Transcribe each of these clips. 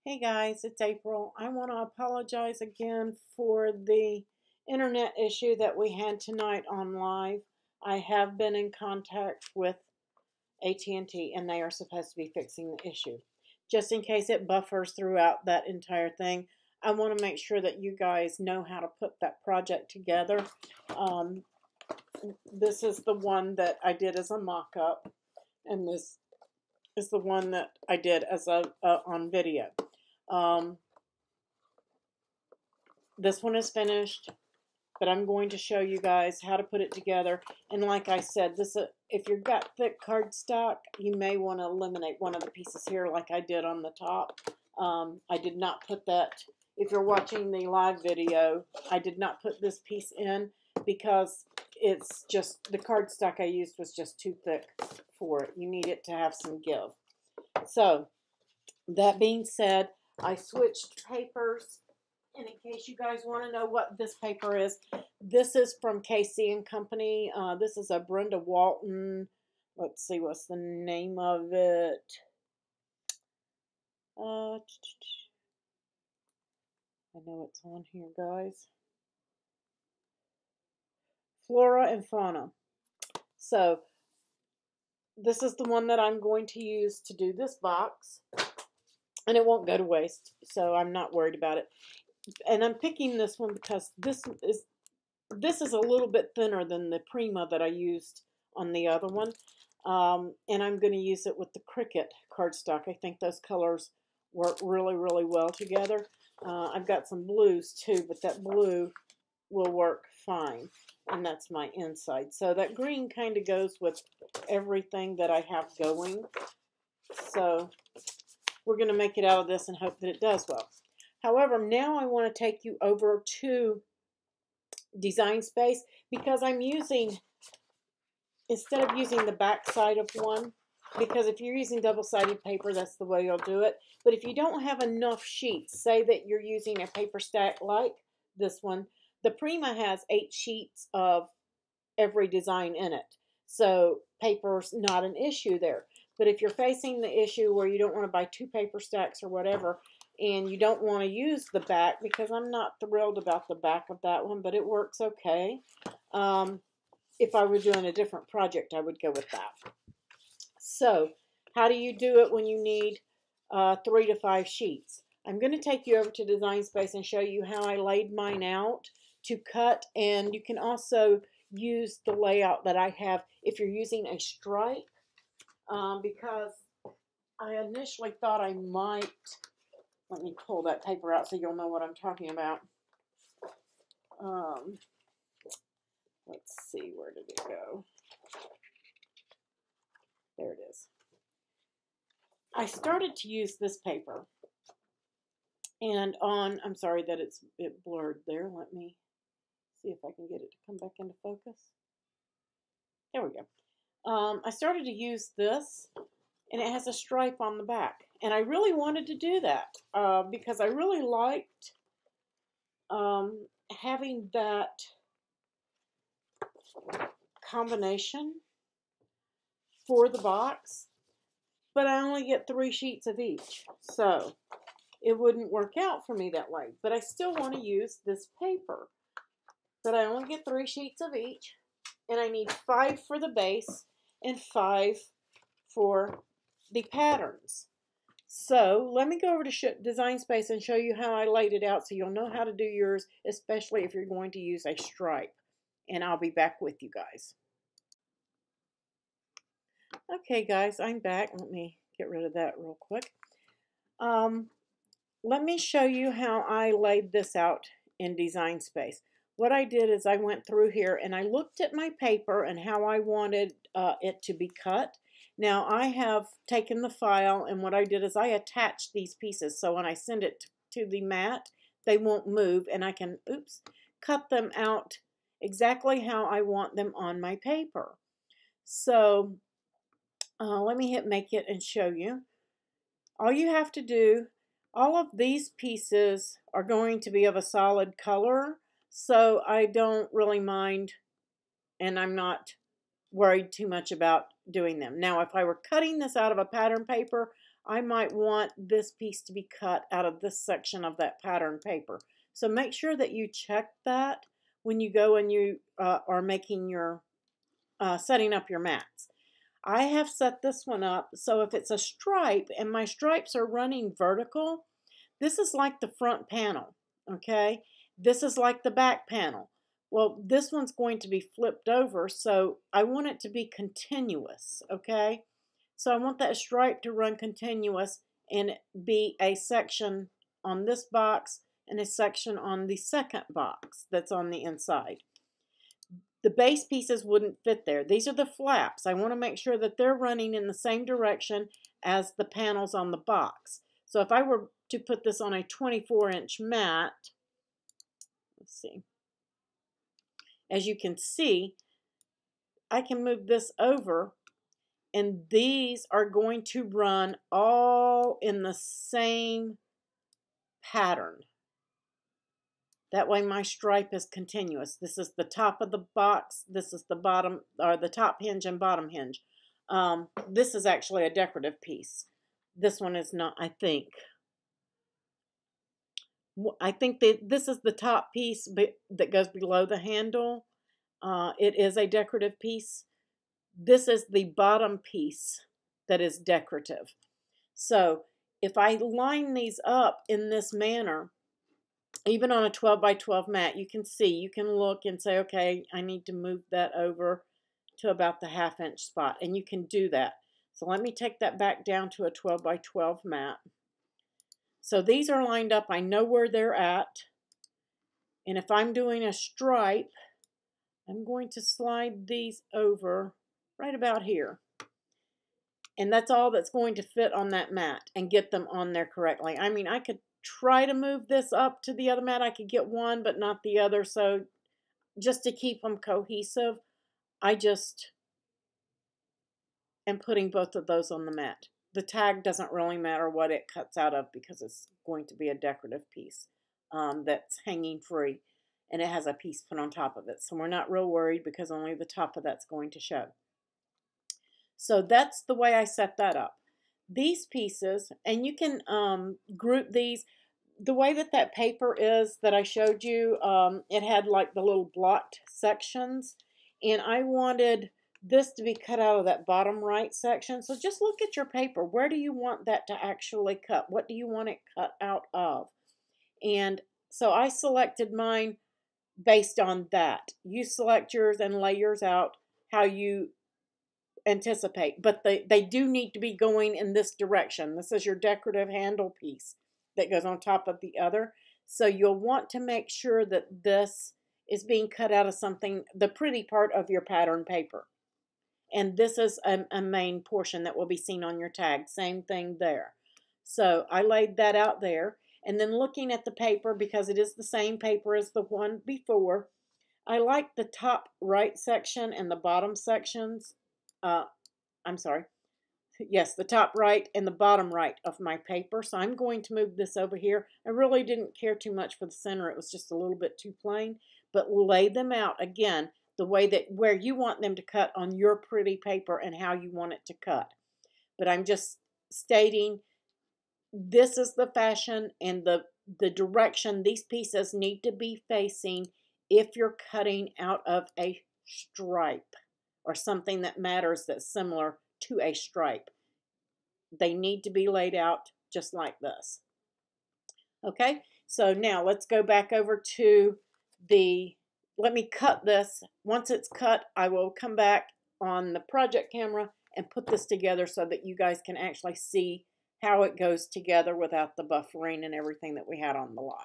Hey guys, it's April. I want to apologize again for the internet issue that we had tonight on live. I have been in contact with AT&T and they are supposed to be fixing the issue. Just in case it buffers throughout that entire thing, I want to make sure that you guys know how to put that project together. Um, this is the one that I did as a mock-up, and this is the one that I did as on video. Um, this one is finished, but I'm going to show you guys how to put it together. And like I said, if you've got thick cardstock, you may want to eliminate one of the pieces here like I did on the top. I did not put that, if you're watching the live video, I did not put this piece in because it's just, the cardstock I used was just too thick for it. You need it to have some give. So, that being said, I switched papers. And in case you guys want to know what this paper is, this is from KC and Company. This is a Brenda Walton. Let's see, what's the name of it? I know it's on here, guys. Flora and Fauna. So, this is the one that I'm going to use to do this box. And it won't go to waste, so I'm not worried about it. And I'm picking this one because this is a little bit thinner than the Prima that I used on the other one. And I'm going to use it with the Cricut cardstock. I think those colors work really, really well together. I've got some blues too, but that blue will work fine. And that's my inside. So that green kind of goes with everything that I have going. So we're going to make it out of this and hope that it does well. However, now I want to take you over to Design Space because I'm using, instead of using the back side of one, because if you're using double-sided paper, that's the way you'll do it. But if you don't have enough sheets, say that you're using a paper stack like this one, the Prima has 8 sheets of every design in it. So paper's not an issue there. But if you're facing the issue where you don't want to buy 2 paper stacks or whatever, and you don't want to use the back, because I'm not thrilled about the back of that one, but it works okay. If I were doing a different project, I would go with that. So, how do you do it when you need 3 to 5 sheets? I'm going to take you over to Design Space and show you how I laid mine out to cut, and you can also use the layout that I have if you're using a stripe, because I initially thought I might. Let me pull that paper out so you'll know what I'm talking about. Let's see, where did it go? There it is. I started to use this paper. And I'm sorry that it blurred there. Let me see if I can get it to come back into focus. There we go. I started to use this, and it has a stripe on the back. And I really wanted to do that because I really liked having that combination for the box, but I only get 3 sheets of each. So it wouldn't work out for me that way. But I still want to use this paper. But I only get 3 sheets of each, and I need 5 for the base and 5 for the patterns. So let me go over to Design Space and show you how I laid it out so you'll know how to do yours, especially if you're going to use a stripe. And I'll be back with you guys. Okay guys, I'm back. Let me get rid of that real quick. Let me show you how I laid this out in Design Space. What I did is I went through here and I looked at my paper and how I wanted it to be cut. Now I have taken the file, and what I did is I attached these pieces so when I send it to the mat, they won't move, and I can, cut them out exactly how I want them on my paper. So let me hit Make It and show you. All you have to do, all of these pieces are going to be of a solid color, so I don't really mind, and I'm not worried too much about doing them. Now, if I were cutting this out of a pattern paper, I might want this piece to be cut out of this section of that pattern paper. So make sure that you check that when you go and you are making your, setting up your mats. I have set this one up so if it's a stripe and my stripes are running vertical, this is like the front panel, okay? This is like the back panel. Well, this one's going to be flipped over, so I want it to be continuous, okay? So I want that stripe to run continuous and be a section on this box and a section on the second box that's on the inside. The base pieces wouldn't fit there. These are the flaps. I want to make sure that they're running in the same direction as the panels on the box. So if I were to put this on a 24-inch mat, let's see. As you can see, I can move this over and these are going to run all in the same pattern. That way my stripe is continuous. This is the top of the box. This is the bottom, or the top hinge and bottom hinge. This is actually a decorative piece. This one is not, I think. I think that this is the top piece that goes below the handle. It is a decorative piece. This is the bottom piece that is decorative. So if I line these up in this manner, even on a 12 by 12 mat, you can see, you can look and say, okay, I need to move that over to about the 1/2 inch spot. And you can do that. So let me take that back down to a 12 by 12 mat. So these are lined up. I know where they're at. And if I'm doing a stripe, I'm going to slide these over right about here. And that's all that's going to fit on that mat and get them on there correctly. I mean, I could try to move this up to the other mat. I could get one, but not the other. So just to keep them cohesive, I just am putting both of those on the mat. The tag doesn't really matter what it cuts out of because it's going to be a decorative piece that's hanging free. And it has a piece put on top of it. So we're not real worried because only the top of that's going to show. So that's the way I set that up. These pieces, and you can group these. The way that that paper is that I showed you, it had like the little blocked sections. And I wanted this to be cut out of that bottom right section. So just look at your paper. Where do you want that to actually cut? What do you want it cut out of? And so I selected mine based on that. You select yours and lay yours out how you anticipate, but they do need to be going in this direction. This is your decorative handle piece that goes on top of the other. So you'll want to make sure that this is being cut out of something, the pretty part of your pattern paper. And this is a main portion that will be seen on your tag. Same thing there. So I laid that out there. And then looking at the paper, because it is the same paper as the one before, I like the top right section and the bottom sections. I'm sorry. Yes, the top right and the bottom right of my paper. So I'm going to move this over here. I really didn't care too much for the center. It was just a little bit too plain. But lay them out again the way that where you want them to cut on your pretty paper and how you want it to cut. But I'm just stating this is the fashion and the direction these pieces need to be facing if you're cutting out of a stripe or something that matters that's similar to a stripe. They need to be laid out just like this. Okay, so now let's go back over to let me cut this. Once it's cut, I will come back on the project camera and put this together so that you guys can actually see how it goes together without the buffering and everything that we had on the live.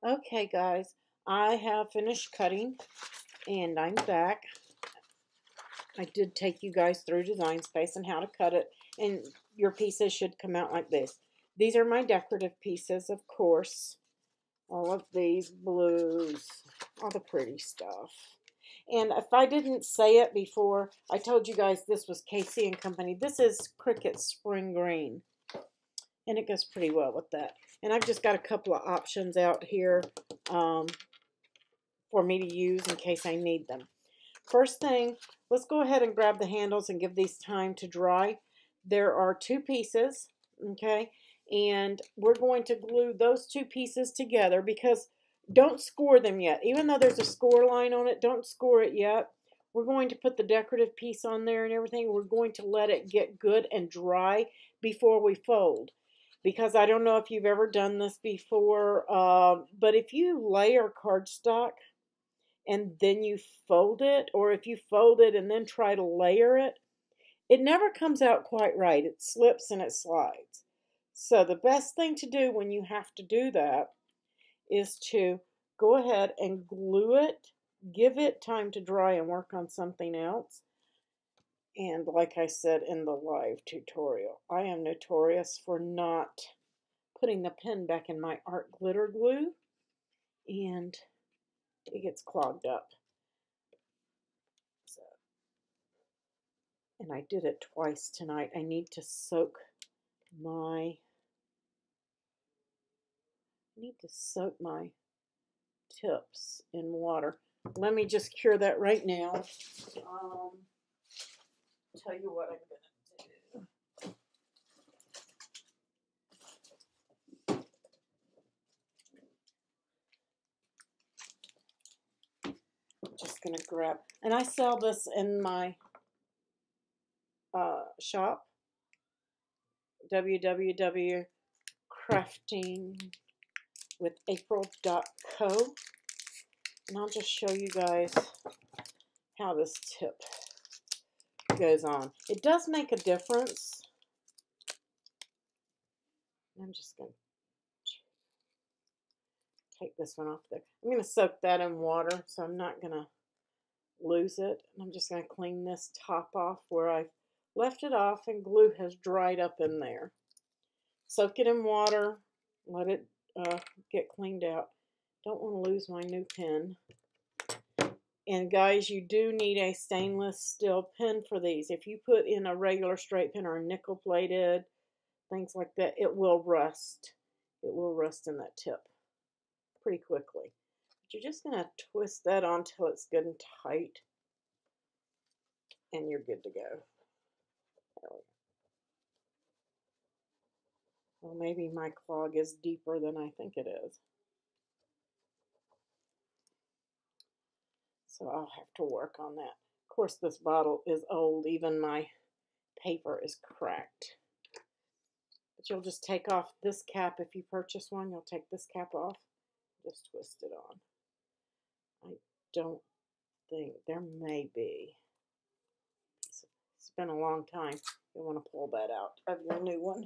Okay, guys, I have finished cutting and I'm back. I did take you guys through Design Space and how to cut it, and your pieces should come out like this. These are my decorative pieces, of course. All of these blues, all the pretty stuff. And if I didn't say it before, I told you guys this was Casey & Company. This is Cricut Spring Green. And it goes pretty well with that. And I've just got a couple of options out here for me to use in case I need them. First thing, let's go ahead and grab the handles and give these time to dry. there are 2 pieces, okay? And we're going to glue those 2 pieces together because don't score them yet. Even though there's a score line on it, don't score it yet. We're going to put the decorative piece on there and everything. We're going to let it get good and dry before we fold. Because I don't know if you've ever done this before, but if you layer cardstock and then you fold it, or if you fold it and then try to layer it, it never comes out quite right. It slips and it slides. So the best thing to do when you have to do that is to go ahead and glue it, give it time to dry and work on something else. And like I said in the live tutorial, I am notorious for not putting the pen back in my art glitter glue, and it gets clogged up. So, and I did it twice tonight. I need to soak my tips in water. Let me just cure that right now. Tell you what I'm going to do. Just going to grab, and I sell this in my shop, www.craftingwithapril.co, and I'll just show you guys how this tip goes on. It does make a difference. I'm just going to take this one off there. I'm going to soak that in water, so I'm not going to lose it. I'm just going to clean this top off where I've left it off and glue has dried up in there. Soak it in water, let it get cleaned out. Don't want to lose my new pen. And guys, you do need a stainless steel pen for these. If you put in a regular straight pen or a nickel plated, things like that, it will rust. It will rust in that tip pretty quickly. But you're just going to twist that on until it's good and tight, and you're good to go. Well, maybe my clog is deeper than I think it is. So I'll have to work on that. Of course, this bottle is old. Even my paper is cracked. But you'll just take off this cap. If you purchase one, you'll take this cap off. Just twist it on. I don't think, there may be. It's been a long time. You'll want to pull that out of your new one.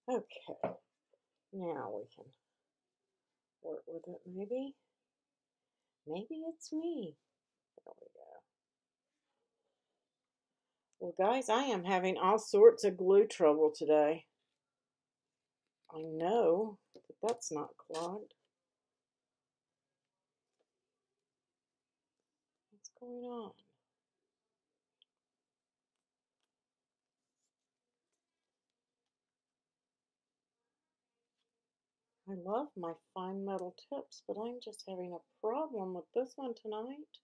Okay, now we can work with it maybe. Maybe it's me. There we go. Well, guys, I am having all sorts of glue trouble today. I know that that's not clogged. What's going on? I love my fine metal tips, but I'm just having a problem with this one tonight.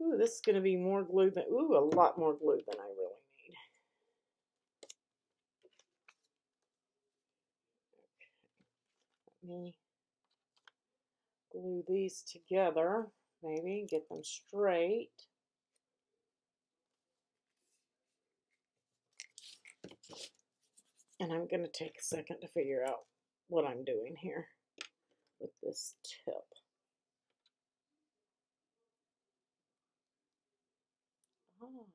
Ooh, this is going to be more glue than, ooh, a lot more glue than I really need. Let me glue these together, maybe, get them straight. And I'm going to take a second to figure out what I'm doing here with this tip. Oh,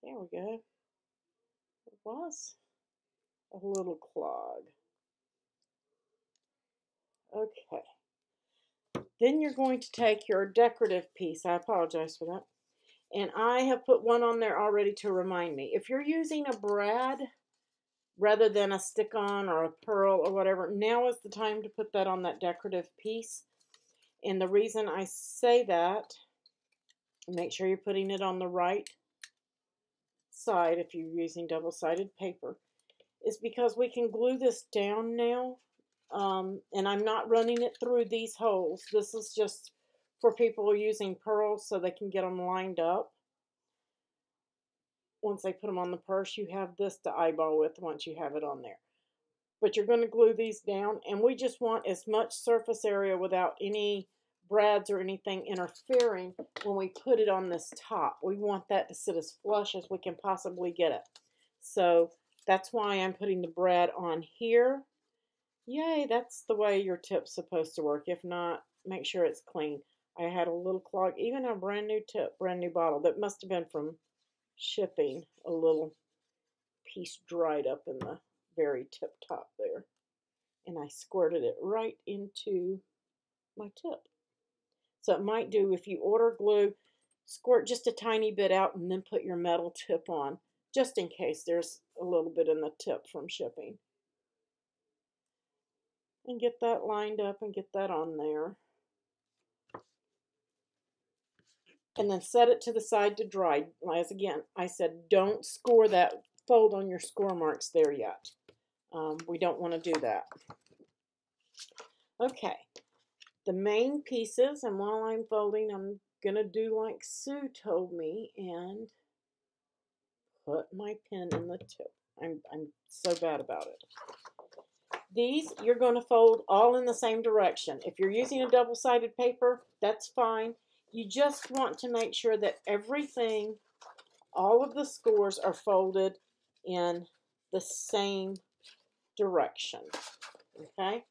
there we go. It was a little clog. Okay. Then you're going to take your decorative piece. I apologize for that. And I have put one on there already to remind me. If you're using a brad rather than a stick-on or a pearl or whatever, now is the time to put that on that decorative piece. And the reason I say that, make sure you're putting it on the right side if you're using double-sided paper, is because we can glue this down now. And I'm not running it through these holes. This is just for people using pearls so they can get them lined up. Once they put them on the purse, you have this to eyeball with once you have it on there. But you're going to glue these down, and we just want as much surface area without any brads or anything interfering when we put it on this top. We want that to sit as flush as we can possibly get it. So that's why I'm putting the brad on here. Yay, that's the way your tip's supposed to work. If not, make sure it's clean. I had a little clog, even a brand new tip, brand new bottle. That must have been from shipping. A little piece dried up in the very tip top there. And I squirted it right into my tip. So it might do, if you order glue, squirt just a tiny bit out and then put your metal tip on, just in case there's a little bit in the tip from shipping. And get that lined up and get that on there. And then set it to the side to dry. As again, I said, don't score that fold on your score marks there yet. We don't want to do that. Okay, the main pieces, and while I'm folding, I'm going to do like Sue told me and put my pin in the tip. I'm so bad about it. These, you're going to fold all in the same direction. If you're using a double-sided paper, that's fine. You just want to make sure that everything, all of the scores are folded in the same direction. Okay?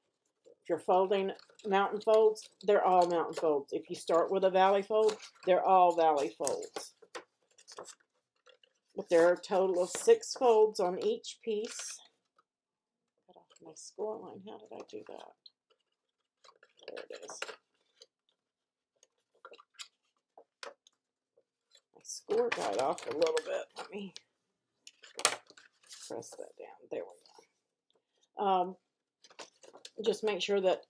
If you're folding mountain folds, they're all mountain folds. If you start with a valley fold, they're all valley folds. But there are a total of 6 folds on each piece. Cut off my score line. How did I do that? There it is. My score died off a little bit. Let me press that down. There we go. Just make sure that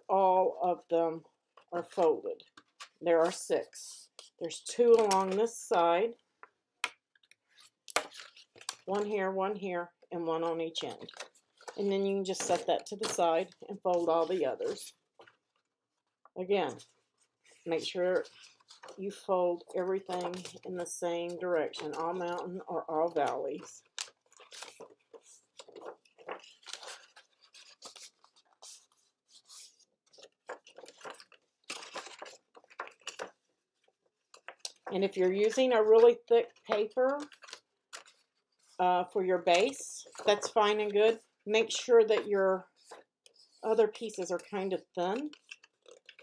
all of them are folded. There are 6. There's 2 along this side. 1 here, and 1 on each end. And then you can just set that to the side and fold all the others. Again, make sure you fold everything in the same direction, all mountain or all valleys. And if you're using a really thick paper for your base, that's fine and good. Make sure that your other pieces are kind of thin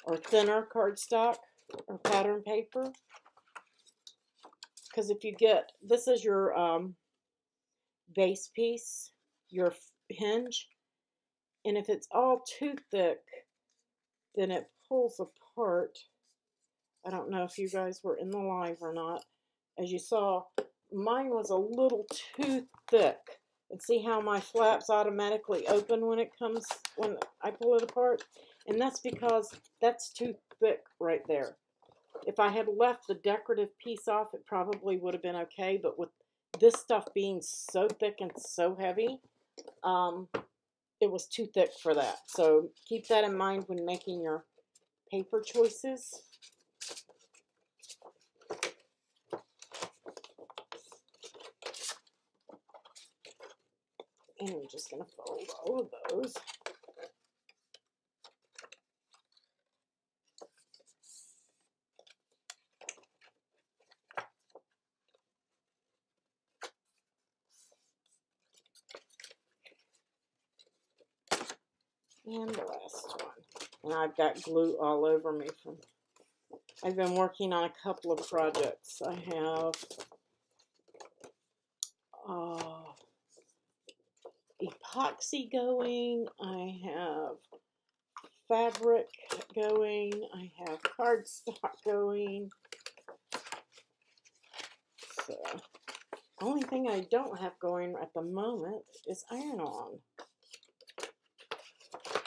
or thinner cardstock or pattern paper. Because if you get, this is your base piece, your hinge, and if it's all too thick, then it pulls apart. I don't know if you guys were in the live or not. As you saw, mine was a little too thick. And see how my flaps automatically open when I pull it apart? And that's because that's too thick right there. If I had left the decorative piece off, it probably would have been okay. But with this stuff being so thick and so heavy, it was too thick for that. So keep that in mind when making your paper choices. And I'm just going to fold all of those. And the last one. And I've got glue all over me I've been working on a couple of projects. I have epoxy going, I have fabric going, I have cardstock going. So, only thing I don't have going at the moment is iron-on.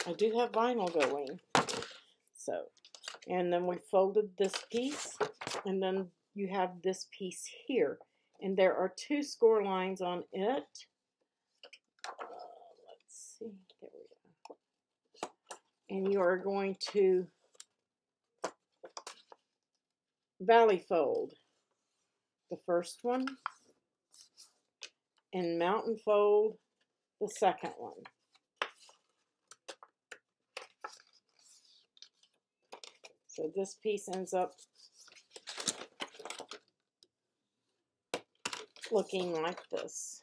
I do have vinyl going. So, and then we folded this piece, and then you have this piece here. And there are 2 score lines on it. see, there we go. And you are going to valley fold the first one and mountain fold the second one. So this piece ends up looking like this.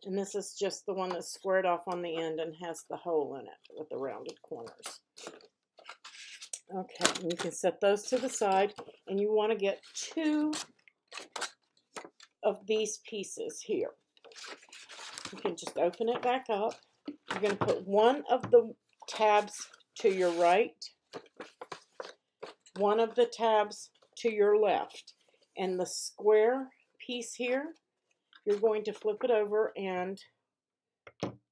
And this is just the one that's squared off on the end and has the hole in it with the rounded corners. Okay, and you can set those to the side, and you want to get 2 of these pieces here. You can just open it back up. You're going to put one of the tabs to your right, one of the tabs to your left, and the square piece here, you're going to flip it over, and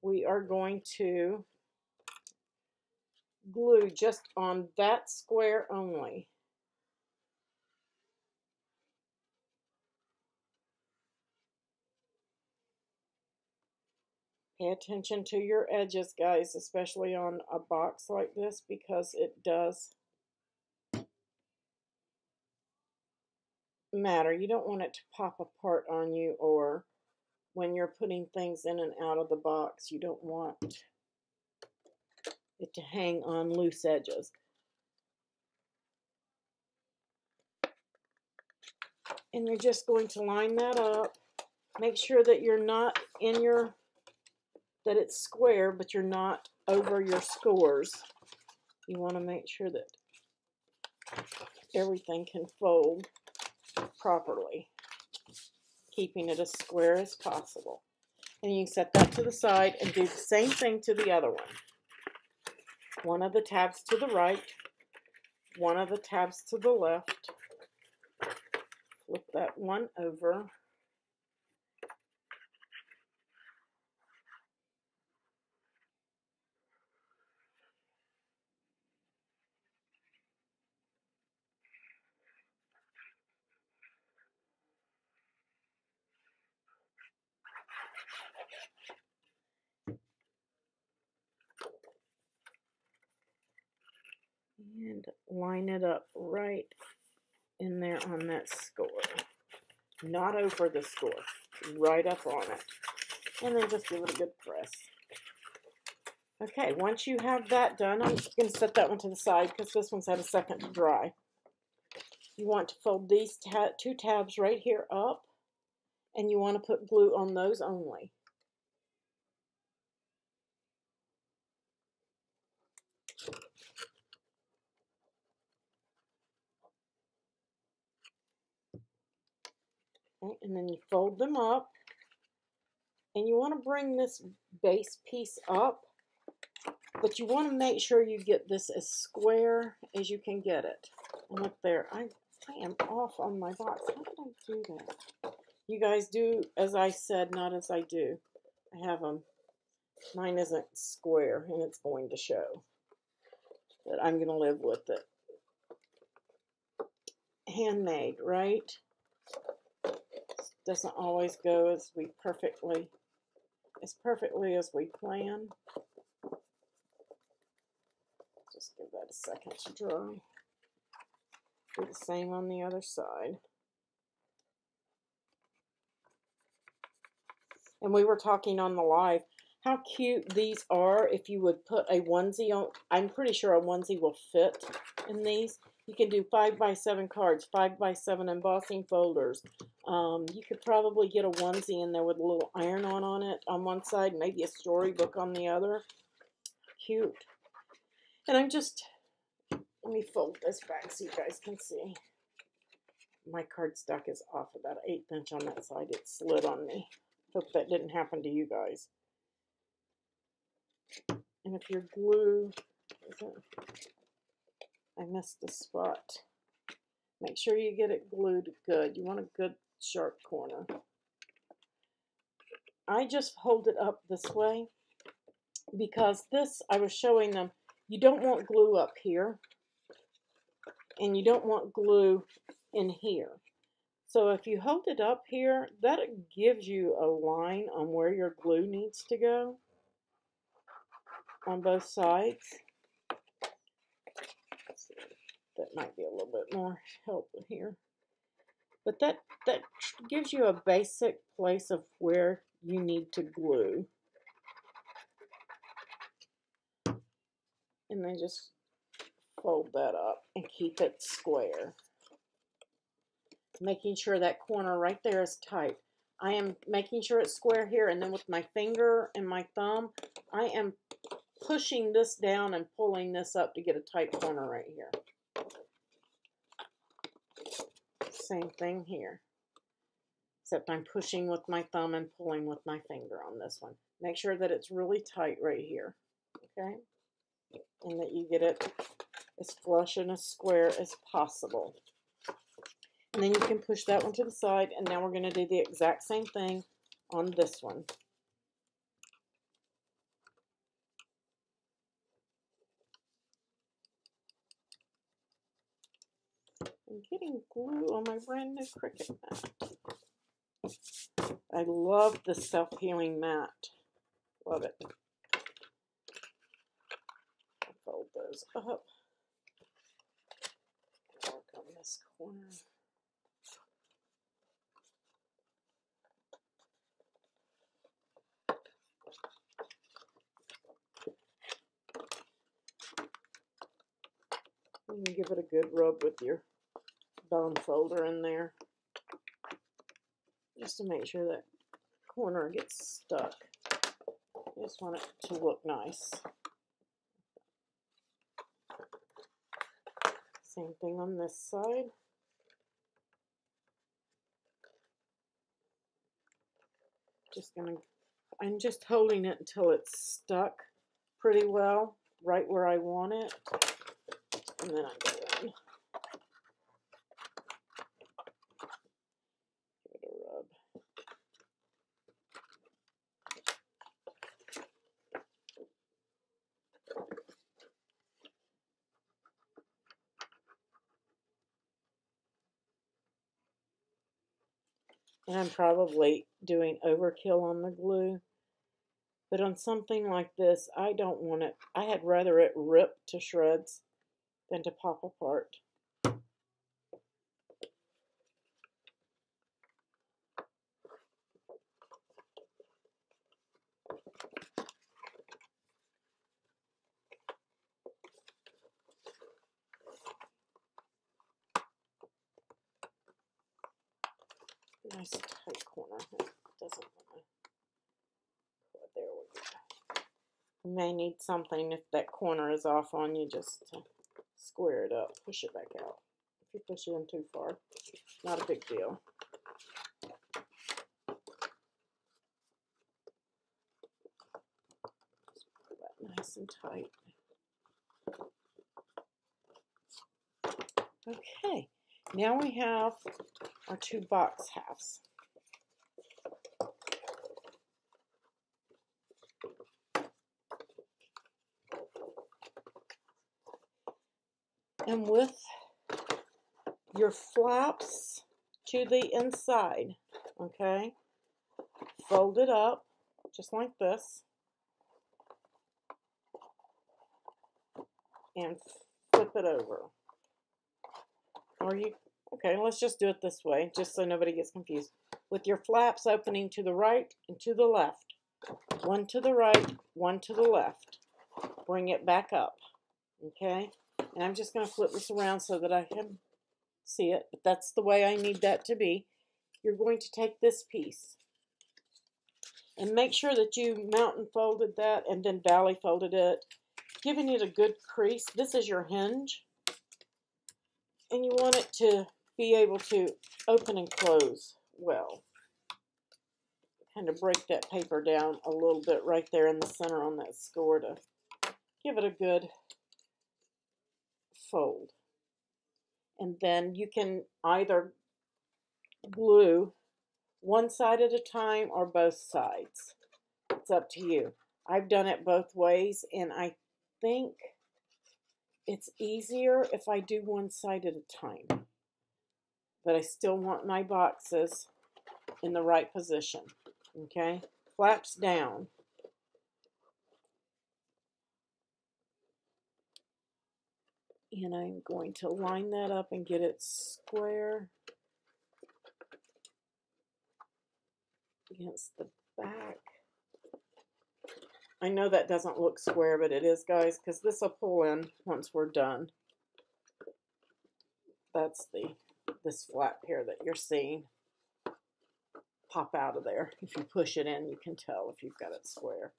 we are going to glue just on that square only. Pay attention to your edges, guys, especially on a box like this, because it does matter. You don't want it to pop apart on you, or when you're putting things in and out of the box, you don't want it to hang on loose edges. And you're just going to line that up. Make sure that you're not in your, that it's square, but you're not over your scores. You want to make sure that everything can fold properly, keeping it as square as possible. And you can set that to the side and do the same thing to the other one. One of the tabs to the right, one of the tabs to the left. Flip that one over. And line it up right in there on that score. Not over the score, right up on it. And then just give it a good press. Okay, once you have that done, I'm just going to set that one to the side because this one's had a second to dry. You want to fold these 2 tabs right here up, and you want to put glue on those only. Okay, and then you fold them up, and you want to bring this base piece up, but you want to make sure you get this as square as you can get it. And look there, I am off on my box. How did I do that? You guys do as I said, not as I do. I have them. Mine isn't square, and it's going to show that I'm going to live with it. Handmade, right? Doesn't always go as perfectly as we plan. Just give that a second to dry. Do the same on the other side. And we were talking on the live how cute these are if you would put a onesie on. I'm pretty sure a onesie will fit in these. You can do 5x7 cards, 5x7 embossing folders. You could probably get a onesie in there with a little iron-on on it on one side, maybe a storybook on the other. Cute. And I'm just, let me fold this back so you guys can see. My cardstock is off about 1/8 inch on that side. It slid on me. Hope that didn't happen to you guys. And if your glue isn't, I missed a spot. Make sure you get it glued good. You want a good sharp corner. I just hold it up this way because this, I was showing them, you don't want glue up here and you don't want glue in here. So if you hold it up here, that gives you a line on where your glue needs to go. on both sides. That might be a little bit more help here. But that gives you a basic place of where you need to glue. And then just fold that up and keep it square. Making sure that corner right there is tight. I am making sure it's square here, and then with my finger and my thumb, I am pushing this down and pulling this up to get a tight corner right here. Same thing here. Except I'm pushing with my thumb and pulling with my finger on this one. Make sure that it's really tight right here, okay? And that you get it as flush and as square as possible. And then you can push that one to the side, and now we're going to do the exact same thing on this one. I'm getting glue on my brand new Cricut mat. I love the self-healing mat. Love it. I'll fold those up. Work on this corner. You can give it a good rub with your bone folder in there, just to make sure that corner gets stuck. You just want it to look nice. Same thing on this side. I'm just holding it until it's stuck pretty well, right where I want it. And then I go in. Give it a rub. And I'm probably doing overkill on the glue. But on something like this, I don't want it. I had rather it rip to shreds than to pop apart. Nice tight corner. It doesn't want to. There we go. You may need something if that corner is off on you, just to square it up, push it back out. If you push it in too far, not a big deal. Just pull that nice and tight. Okay, now we have our two box halves. And with your flaps to the inside, okay, fold it up just like this and flip it over. Or you, okay, let's just do it this way, just so nobody gets confused. With your flaps opening to the right and to the left. One to the right, one to the left. Bring it back up, okay? And I'm just going to flip this around so that I can see it, but that's the way I need that to be. You're going to take this piece and make sure that you mountain folded that and then valley folded it, giving it a good crease. This is your hinge, and you want it to be able to open and close well. Kind of break that paper down a little bit right there in the center on that score to give it a good fold. And then you can either glue one side at a time or both sides. It's up to you. I've done it both ways, and I think it's easier if I do one side at a time. But I still want my boxes in the right position. Okay? Flaps down. And I'm going to line that up and get it square against the back. I know that doesn't look square, but it is, guys, because this will pull in once we're done. That's this flap here that you're seeing pop out of there. If you push it in, you can tell if you've got it square.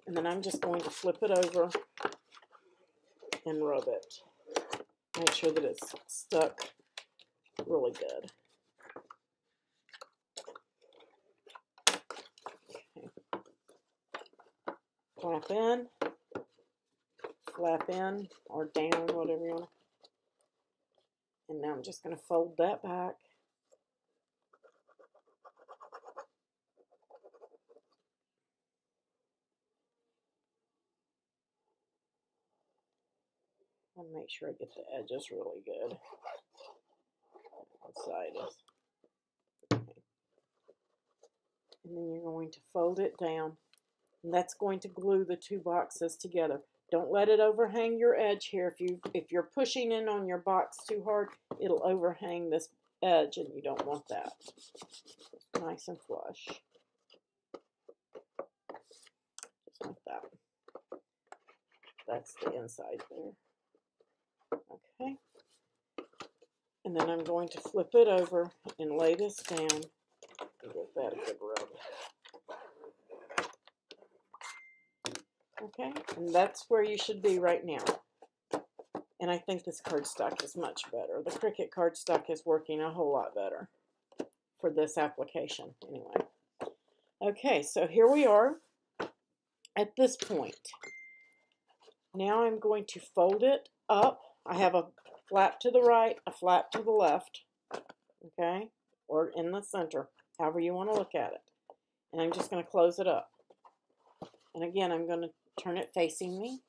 And then I'm just going to flip it over and rub it. Make sure that it's stuck really good. Okay. Flap in, or down, whatever you want. And now I'm just going to fold that back. And make sure I get the edges really good. One side is. Okay. And then you're going to fold it down. And that's going to glue the two boxes together. Don't let it overhang your edge here. If you're pushing in on your box too hard, it'll overhang this edge, and you don't want that. Nice and flush. Just like that. That's the inside there. Okay. And then I'm going to flip it over and lay this down and give that a good rub. Okay, and that's where you should be right now. And I think this cardstock is much better. The Cricut cardstock is working a whole lot better for this application anyway. Okay, so here we are at this point. Now I'm going to fold it up. I have a flap to the right, a flap to the left, okay, or in the center, however you want to look at it. And I'm just going to close it up. And again, I'm going to turn it facing me.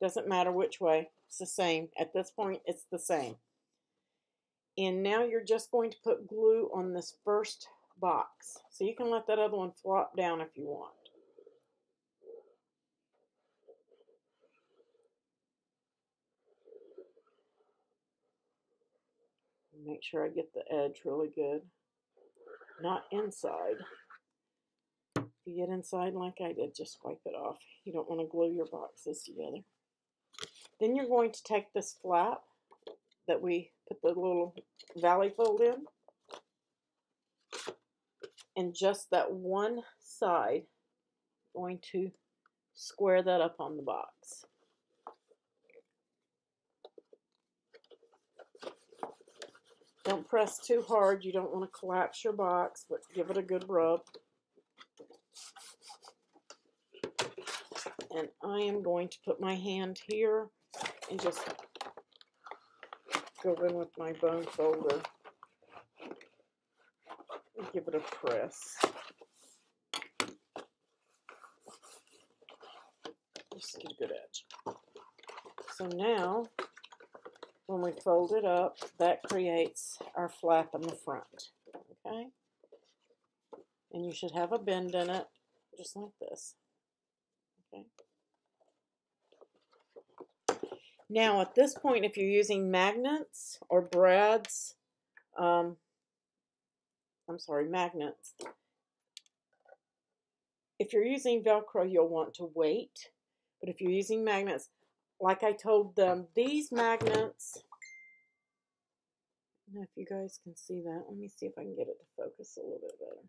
Doesn't matter which way, it's the same. At this point, it's the same. And now you're just going to put glue on this first box. So you can let that other one flop down if you want. Make sure I get the edge really good. Not inside. If you get inside like I did, just wipe it off. You don't want to glue your boxes together. Then you're going to take this flap that we put the little valley fold in, and just that one side, going to square that up on the box. Don't press too hard. You don't want to collapse your box, but give it a good rub. And I am going to put my hand here and just go in with my bone folder and give it a press. Just get a good edge. So now, when we fold it up, that creates our flap in the front, okay? And you should have a bend in it, just like this, okay? Now, at this point, if you're using magnets or brads, magnets. If you're using Velcro, you'll want to wait. But if you're using magnets, like I told them, these magnets, I don't know if you guys can see that. Let me see if I can get it to focus a little bit better.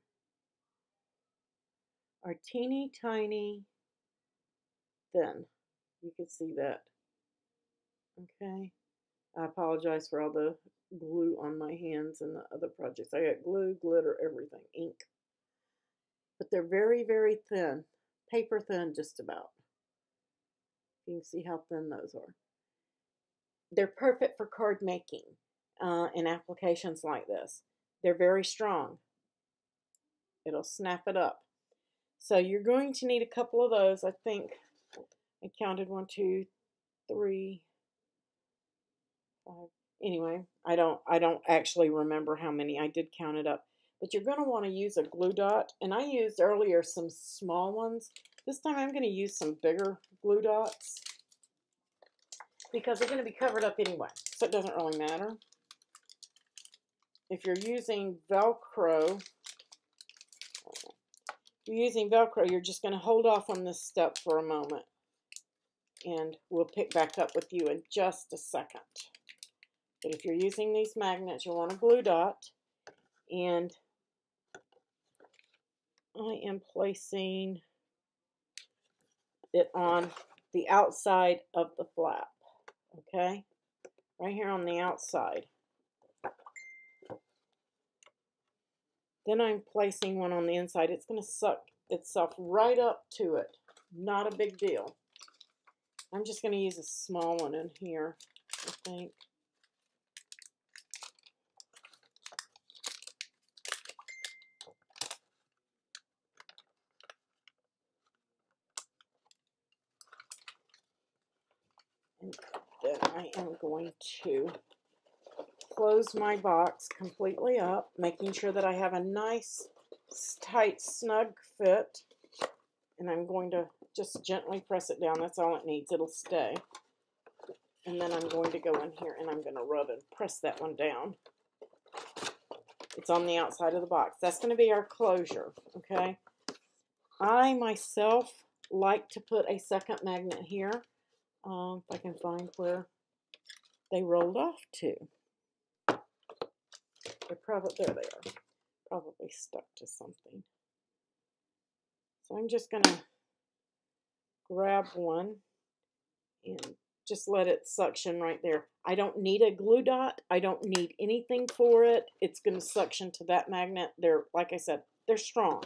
Are teeny tiny thin. You can see that. Okay. I apologize for all the glue on my hands and the other projects. I got glue, glitter, everything, ink. But they're very, very thin. Paper thin, just about. You can see how thin those are. They're perfect for card making in applications like this. They're very strong. It'll snap it up. So you're going to need a couple of those. I think I counted 1, 2, 3, 5. Anyway, I don't actually remember how many. I did count it up. But you're going to want to use a glue dot. And I used earlier some small ones. This time I'm going to use some bigger glue dots. because they're going to be covered up anyway, so it doesn't really matter. If you're using Velcro, you're just going to hold off on this step for a moment, and we'll pick back up with you in just a second. But if you're using these magnets, you'll want a glue dot, and I am placing it on the outside of the flap, okay? Right here on the outside. Then I'm placing one on the inside. It's going to suck itself right up to it. Not a big deal. I'm just going to use a small one in here, I think. And then I am going to close my box completely up, making sure that I have a nice, tight, snug fit. And I'm going to just gently press it down. That's all it needs. It'll stay. And then I'm going to go in here and I'm going to rub and press that one down. It's on the outside of the box. That's going to be our closure, okay? I myself like to put a second magnet here. If I can find where they rolled off to. They're probably, there they are. Probably stuck to something. So I'm just going to grab one and just let it suction right there. I don't need a glue dot. I don't need anything for it. It's going to suction to that magnet. They're, like I said, they're strong.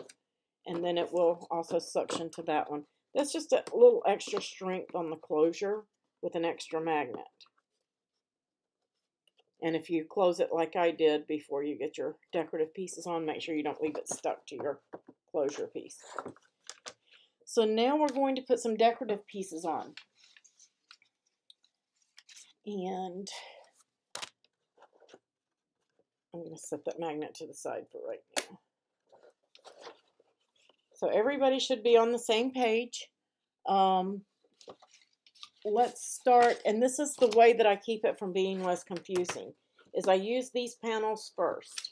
And then it will also suction to that one. That's just a little extra strength on the closure with an extra magnet. And if you close it like I did before you get your decorative pieces on, make sure you don't leave it stuck to your closure piece. So now we're going to put some decorative pieces on. And I'm going to set that magnet to the side for right now. So everybody should be on the same page. Let's start, and this is the way that I keep it from being less confusing, is I use these panels first.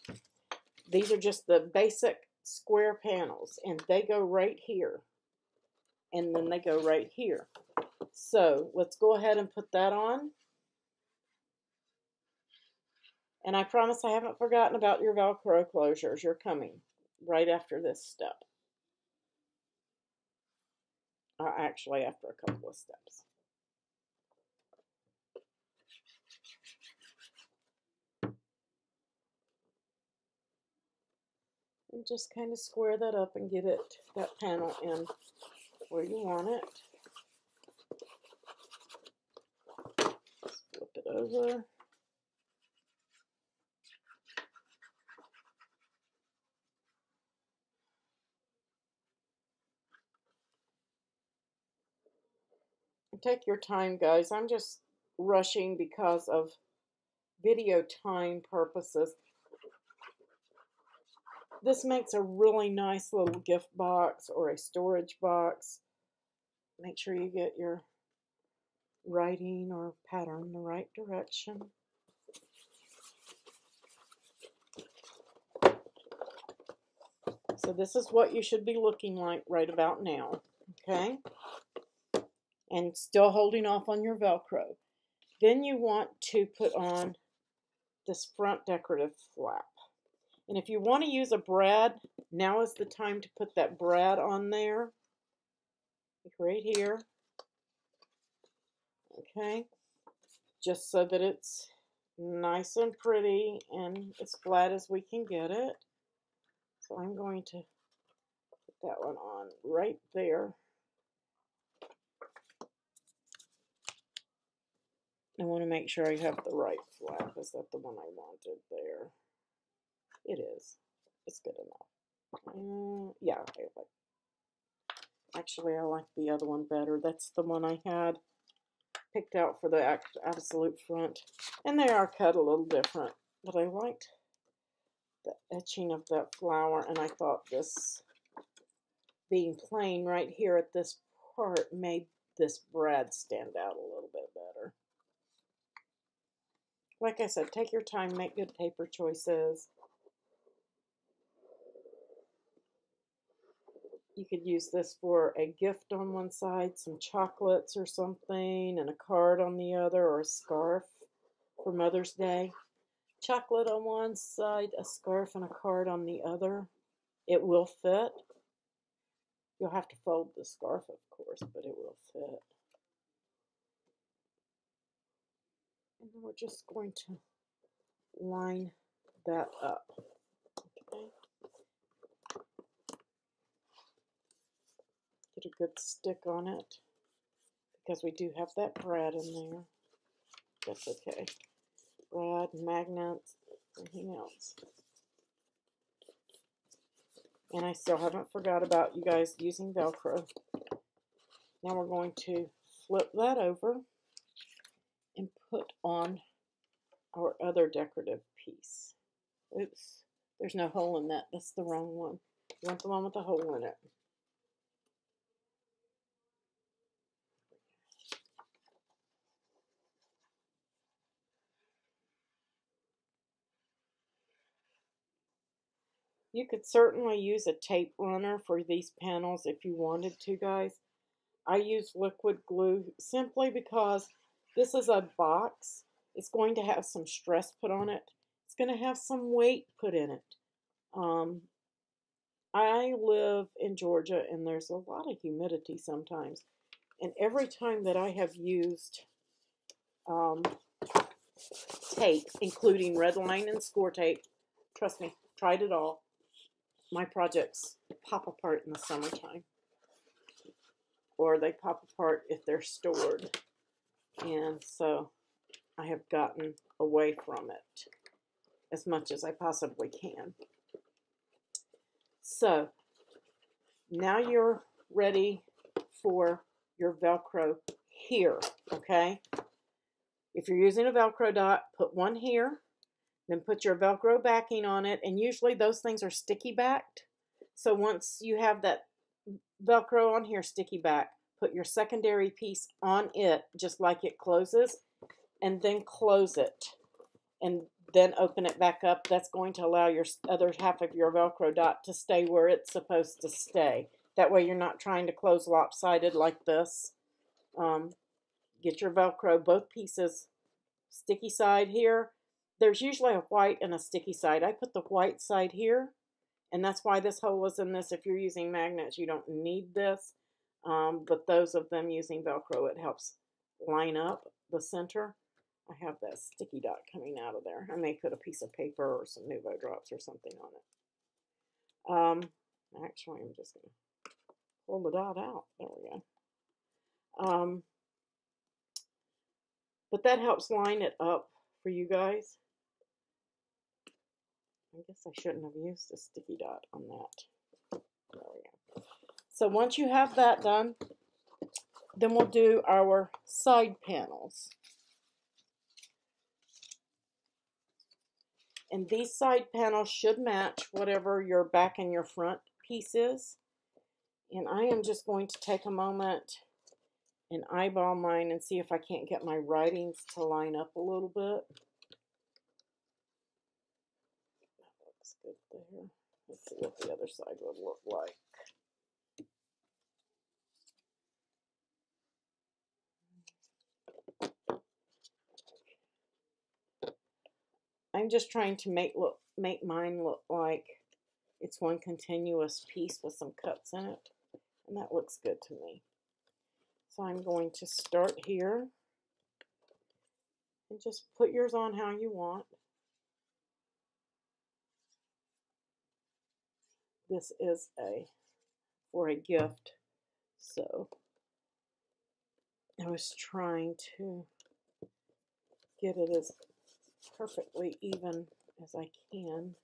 These are just the basic square panels, and they go right here. And then they go right here. So let's go ahead and put that on. And I promise I haven't forgotten about your Velcro closures. You're coming right after this step. Actually, after a couple of steps. And just kind of square that up and get it, that panel in where you want it. Just flip it over. Take your time, guys. I'm just rushing because of video time purposes. This makes a really nice little gift box or a storage box. Make sure you get your writing or pattern in the right direction. So this is what you should be looking like right about now, okay? And still holding off on your Velcro. Then you want to put on this front decorative flap. And if you want to use a brad, now is the time to put that brad on there. Right here. Okay. Just so that it's nice and pretty and as flat as we can get it. So I'm going to put that one on right there. I want to make sure I have the right flap. Is that the one I wanted there? It is. It's good enough. Yeah, actually, I like the other one better. That's the one I had picked out for the absolute front. And they are cut a little different. But I liked the etching of that flower. And I thought this being plain right here at this part made this brad stand out a little bit better. Like I said, take your time, make good paper choices. You could use this for a gift on one side, some chocolates or something, and a card on the other, or a scarf for Mother's Day. Chocolate on one side, a scarf, and a card on the other. It will fit. You'll have to fold the scarf, of course, but it will fit. And then we're just going to line that up. Okay. Get a good stick on it, because we do have that brad in there. That's okay. Brad, magnets, anything else. And I still haven't forgot about you guys using Velcro. Now we're going to flip that over and put on our other decorative piece. Oops, there's no hole in that. That's the wrong one. You want the one with the hole in it. You could certainly use a tape runner for these panels if you wanted to, guys. I use liquid glue simply because this is a box. It's going to have some stress put on it. It's going to have some weight put in it. I live in Georgia, and there's a lot of humidity sometimes. And every time that I have used tape, including red line and score tape, trust me, tried it all, my projects pop apart in the summertime. Or they pop apart if they're stored. And so I have gotten away from it as much as I possibly can. So now you're ready for your Velcro here, okay? If you're using a Velcro dot, put one here, then put your Velcro backing on it, and usually those things are sticky backed. So once you have that Velcro on here sticky back, put your secondary piece on it just like it closes, and then close it, and then open it back up. That's going to allow your other half of your Velcro dot to stay where it's supposed to stay. That way you're not trying to close lopsided like this. Get your Velcro, both pieces, sticky side here. There's usually a white and a sticky side. I put the white side here, and that's why this hole is in this. If you're using magnets, you don't need this. But those of them using Velcro, it helps line up the center. I have that sticky dot coming out of there. I may put a piece of paper or some Nuvo drops or something on it. Actually, I'm just going to pull the dot out. There we go. But that helps line it up for you guys. I guess I shouldn't have used a sticky dot on that. There we go. So once you have that done, then we'll do our side panels. And these side panels should match whatever your back and your front piece is. And I am just going to take a moment and eyeball mine and see if I can't get my writings to line up a little bit. That looks good there. Let's see what the other side would look like. I'm just trying to make mine look like it's one continuous piece with some cuts in it, and that looks good to me. So I'm going to start here and just put yours on how you want. This is for a gift, so I was trying to get it as perfectly even as I can.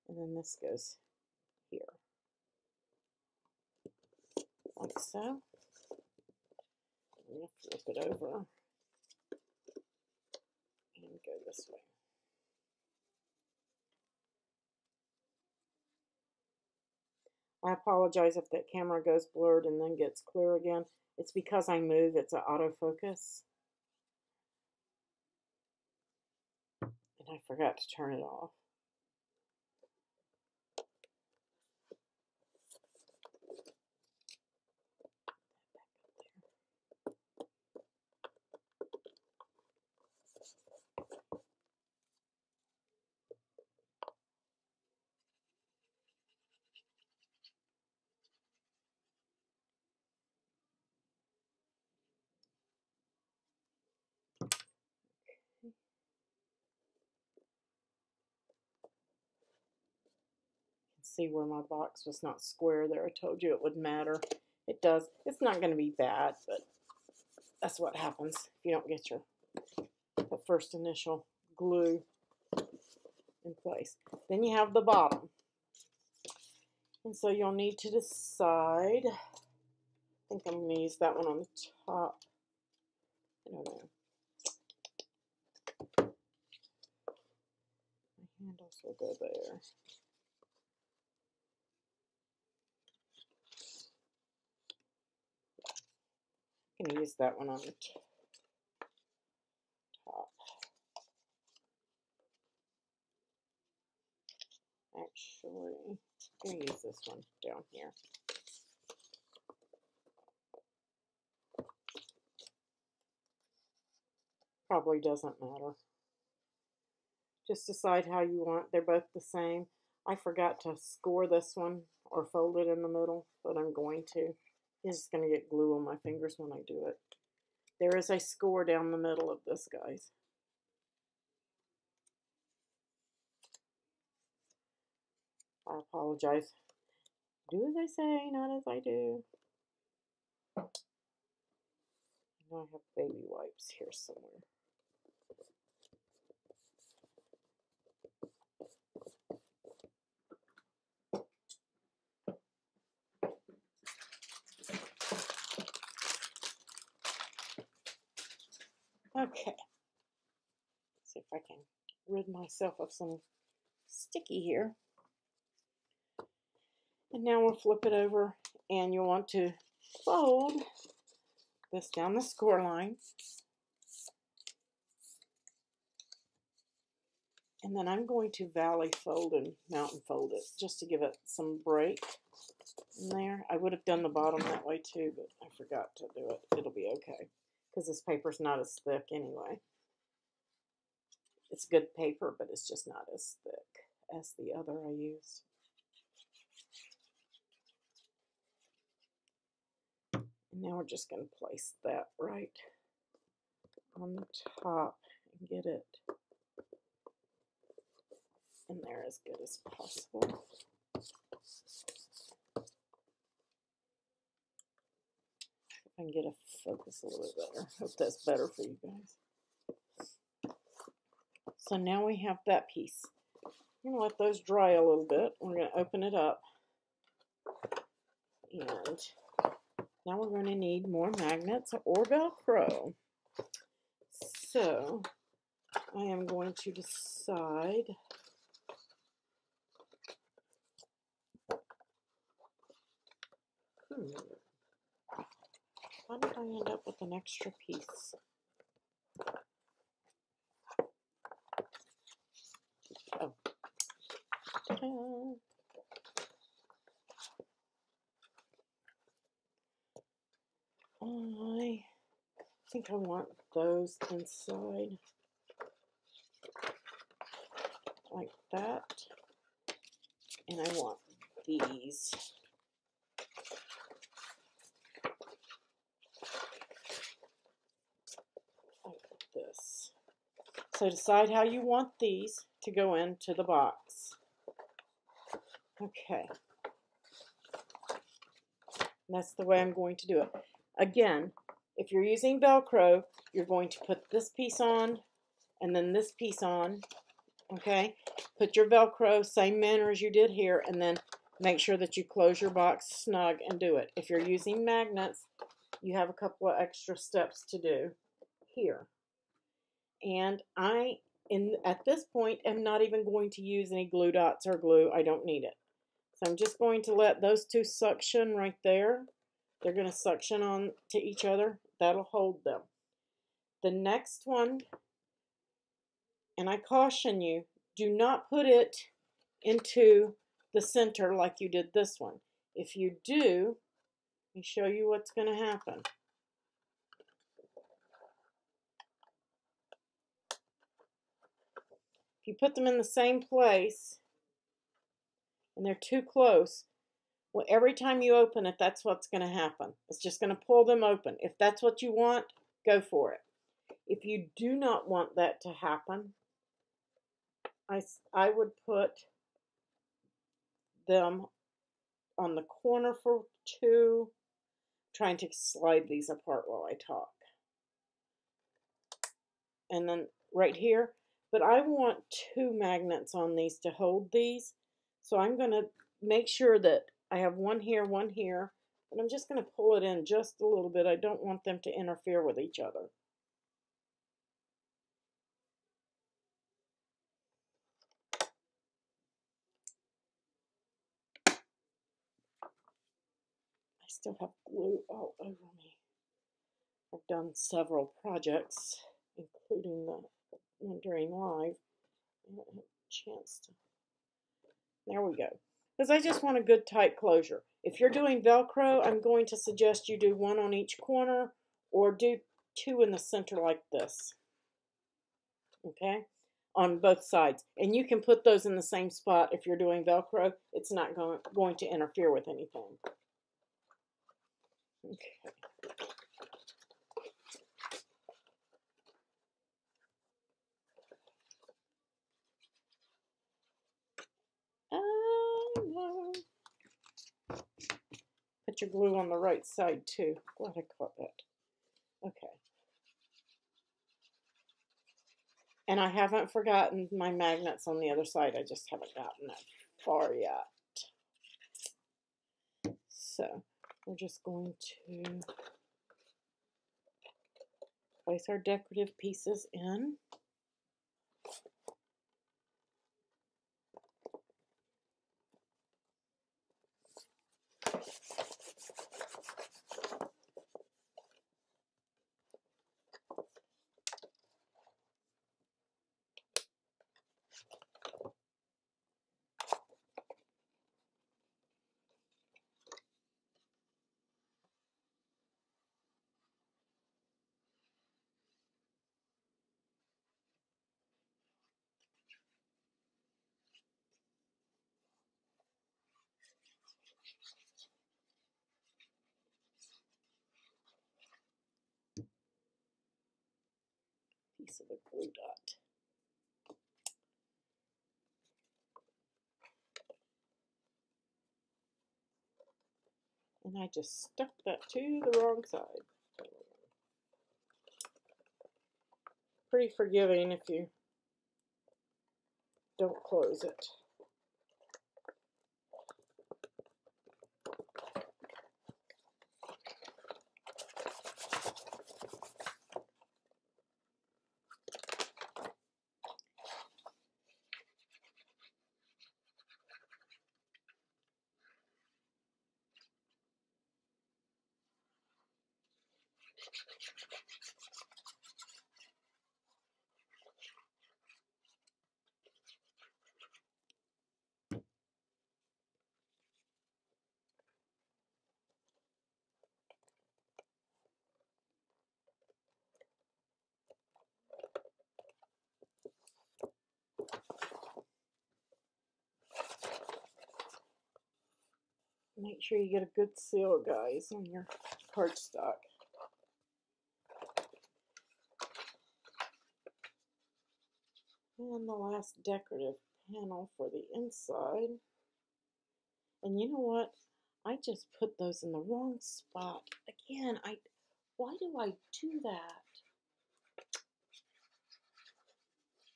And then this goes here, like so. I'm going to flip it over and go this way. I apologize if that camera goes blurred and then gets clear again. It's because I move, it's an autofocus. And I forgot to turn it off. See where my box was not square there. I told you it would matter. It does. It's not going to be bad, but that's what happens if you don't get your the first initial glue in place. Then you have the bottom. And so you'll need to decide. I think I'm going to use that one on the top. I don't know. My handles will go there. I'm going to use that one on the top. Actually, I'm going to use this one down here. Probably doesn't matter. Just decide how you want. They're both the same. I forgot to score this one or fold it in the middle, but I'm going to. It's just going to get glue on my fingers when I do it. There is a score down the middle of this, guys. I apologize. Do as I say, not as I do. I know I have baby wipes here somewhere. Okay. See if I can rid myself of some sticky here. And now we'll flip it over, and you'll want to fold this down the score line. And then I'm going to valley fold and mountain fold it just to give it some break in there. I would have done the bottom that way too, but I forgot to do it. It'll be okay because this paper's not as thick anyway. It's good paper, but it's just not as thick as the other I used. And now we're just going to place that right on the top and get it in there as good as possible. I can get a focus a little bit better. Hope that's better for you guys. So now we have that piece. I'm going to let those dry a little bit. We're going to open it up. And now we're going to need more magnets or Velcro. So I am going to decide why did I end up with an extra piece? Oh. I think I want those inside like that, and I want these like this. So decide how you want these to go into the box. Okay. And that's the way I'm going to do it. Again, if you're using Velcro, you're going to put this piece on and then this piece on. Okay? Put your Velcro same manner as you did here, and then make sure that you close your box snug and do it. If you're using magnets, you have a couple of extra steps to do here. And at this point, am not even going to use any glue dots or glue. I don't need it. So I'm just going to let those two suction right there. They're going to suction on to each other. That'll hold them. The next one, and I caution you, do not put it into the center like you did this one. If you do, let me show you what's going to happen. If you put them in the same place and they're too close, well, every time you open it, that's what's going to happen. It's just going to pull them open. If that's what you want, go for it. If you do not want that to happen, I would put them on the corner for two. I'm trying to slide these apart while I talk. And then right here, but I want two magnets on these to hold these. So I'm going to make sure that I have one here, and I'm just going to pull it in just a little bit. I don't want them to interfere with each other. I still have glue all over me. I've done several projects, including the one during live. I don't have a chance to. There we go. Because I just want a good tight closure. If you're doing Velcro, I'm going to suggest you do one on each corner or do two in the center like this. Okay? On both sides. And you can put those in the same spot if you're doing Velcro. It's not going to interfere with anything. Okay. No. Put your glue on the right side too. Glad I caught that. Okay. And I haven't forgotten my magnets on the other side. I just haven't gotten that far yet. So we're just going to place our decorative pieces in. Piece of the glue dot. And I just stuck that to the wrong side. Pretty forgiving if you don't close it. Make sure you get a good seal, guys, on your cardstock. And the last decorative panel for the inside. And you know what? I just put those in the wrong spot. Again, why do I do that?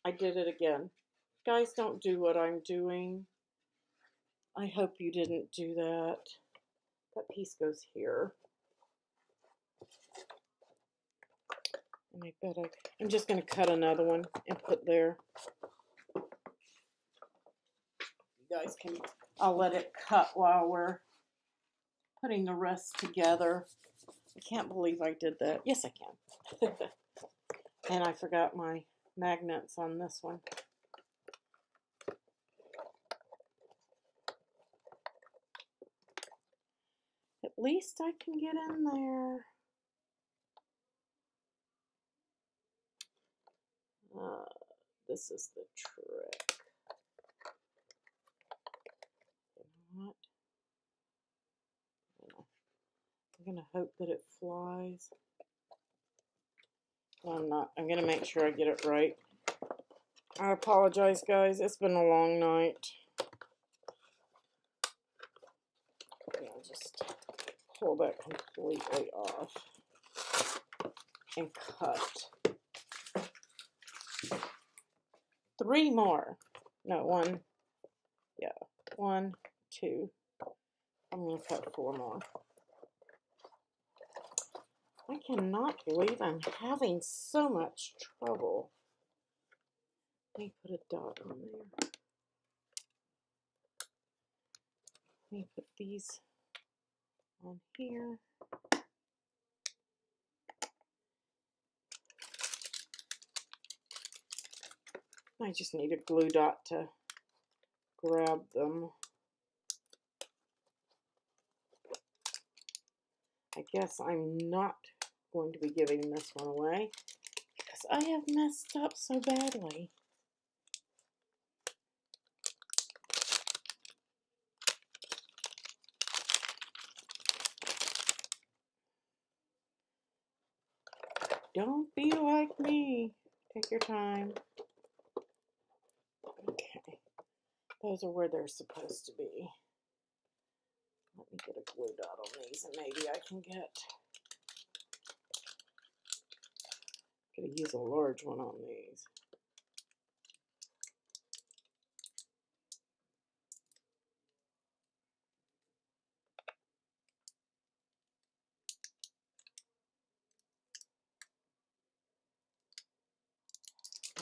I did it again. Guys, don't do what I'm doing. I hope you didn't do that. That piece goes here. And I bet I'm just going to cut another one and put there. You guys can, I'll let it cut while we're putting the rest together. I can't believe I did that. Yes, I can. And I forgot my magnets on this one. At least I can get in there. This is the trick. You know what? I'm going to hope that it flies. No, I'm not. I'm going to make sure I get it right. I apologize, guys. It's been a long night. I'll just pull that completely off and cut. 3 more. No, 1. Yeah, 1, 2. I'm going to cut 4 more. I cannot believe I'm having so much trouble. Let me put a dot on there. Let me put these on here. I just need a glue dot to grab them. I guess I'm not going to be giving this one away because I have messed up so badly. Don't be like me. Take your time. Okay. Those are where they're supposed to be. Let me get a glue dot on these and maybe I can get... I'm going to use a large one on these.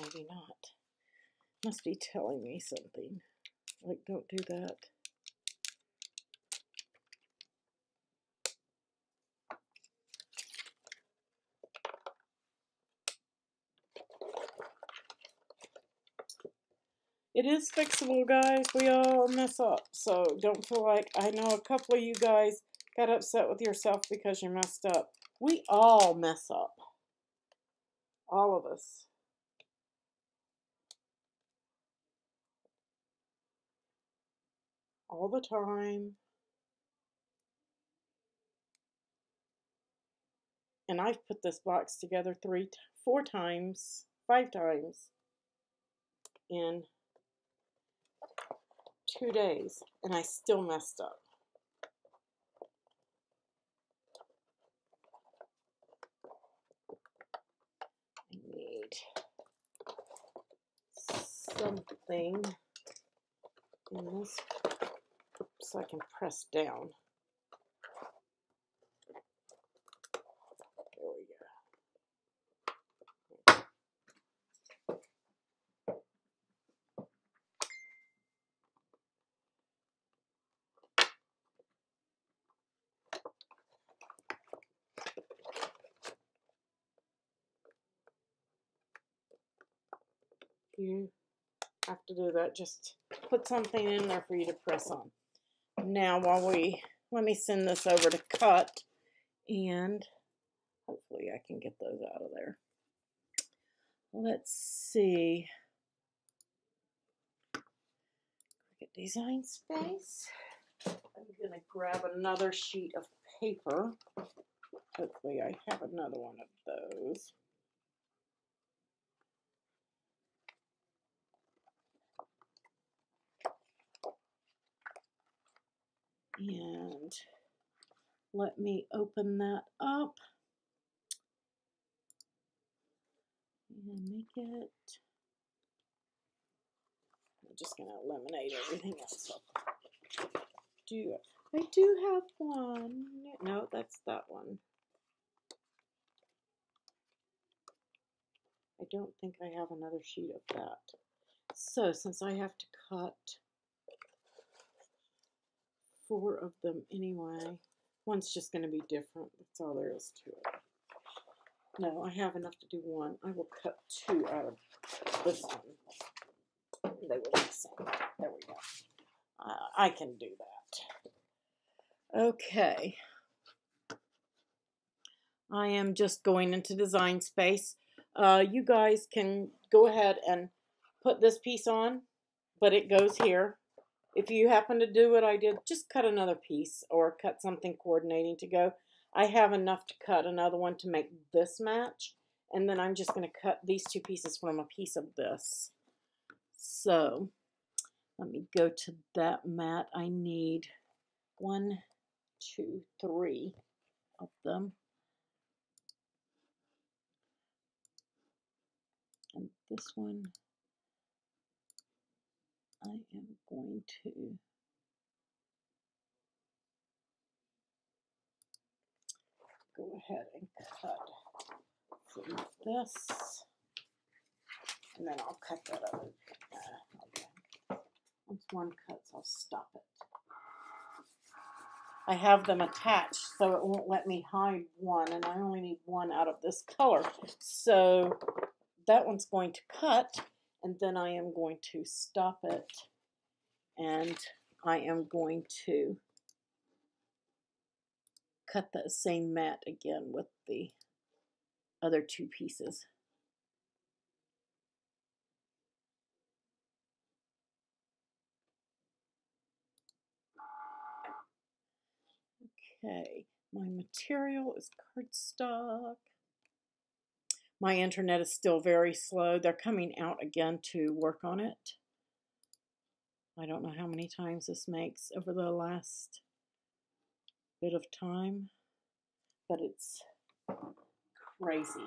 Maybe not. Must be telling me something. Like, don't do that. It is fixable, guys. We all mess up. So don't feel like, I know a couple of you guys got upset with yourself because you messed up. We all mess up. All of us. All the time. And I've put this box together 4 times, 5 times in 2 days. And I still messed up. I need something in this so I can press down. There we go. You have to do that. Just put something in there for you to press on. Now, let me send this over to cut, and hopefully I can get those out of there. Let's see. Cricut Design Space. I'm going to grab another sheet of paper. Hopefully I have another one of those. And let me open that up and make it. I'm just going to eliminate everything else. I do have one. No, that's that one. I don't think I have another sheet of that. So since I have to cut 4 of them anyway. One's just going to be different. That's all there is to it. No, I have enough to do one. I will cut 2 out of this one. They were the same. There we go. I can do that. Okay. I am just going into Design Space. You guys can go ahead and put this piece on, but it goes here. If you happen to do what I did, just cut another piece or cut something coordinating to go. I have enough to cut another one to make this match, and then I'm just going to cut these 2 pieces from a piece of this. So let me go to that mat. I need 1, 2, 3 of them. And this one, I am going to go ahead and cut from this, and then I'll cut that other. Okay. Once one cuts, I'll stop it. I have them attached, so it won't let me hide one, and I only need one out of this color. So that one's going to cut, and then I am going to stop it, and I am going to cut that same mat again with the other 2 pieces. Okay, my material is cardstock. My internet is still very slow. They're coming out again to work on it. I don't know how many times this makes over the last bit of time, but it's crazy.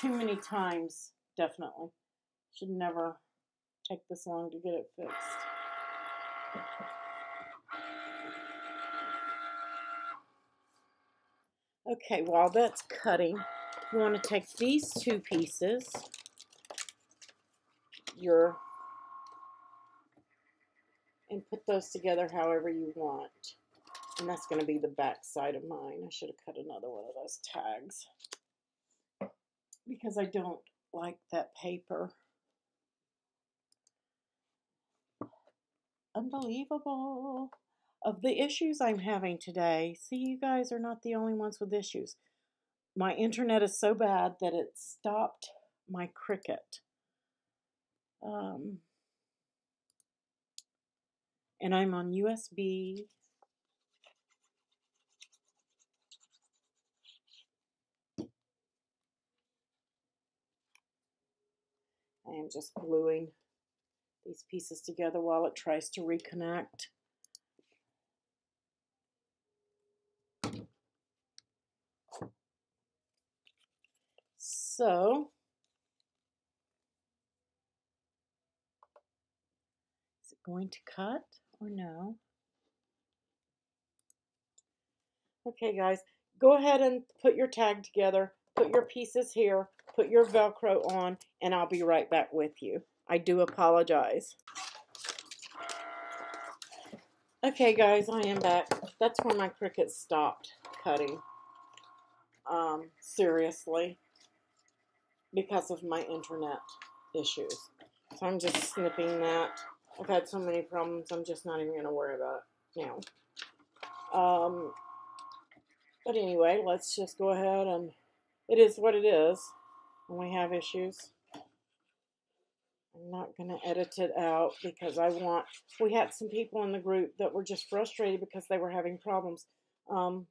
Too many times, definitely. Should never take this long to get it fixed. Okay, while that's cutting, you want to take these 2 pieces, and put those together however you want. And that's going to be the back side of mine. I should have cut another one of those tags because I don't like that paper. Unbelievable. Of the issues I'm having today, see, you guys are not the only ones with issues. My internet is so bad that it stopped my Cricut. And I'm on USB. I am just gluing these pieces together while it tries to reconnect. So, is it going to cut or no? Okay, guys, go ahead and put your tag together, put your pieces here, put your Velcro on, and I'll be right back with you. I do apologize. Okay, guys, I am back. That's where my Cricut stopped cutting. Seriously, because of my internet issues. So I'm just snipping that. I've had so many problems, I'm just not even going to worry about it now. But anyway, let's just go ahead, and it is what it is when we have issues. I'm not going to edit it out because we had some people in the group that were just frustrated because they were having problems.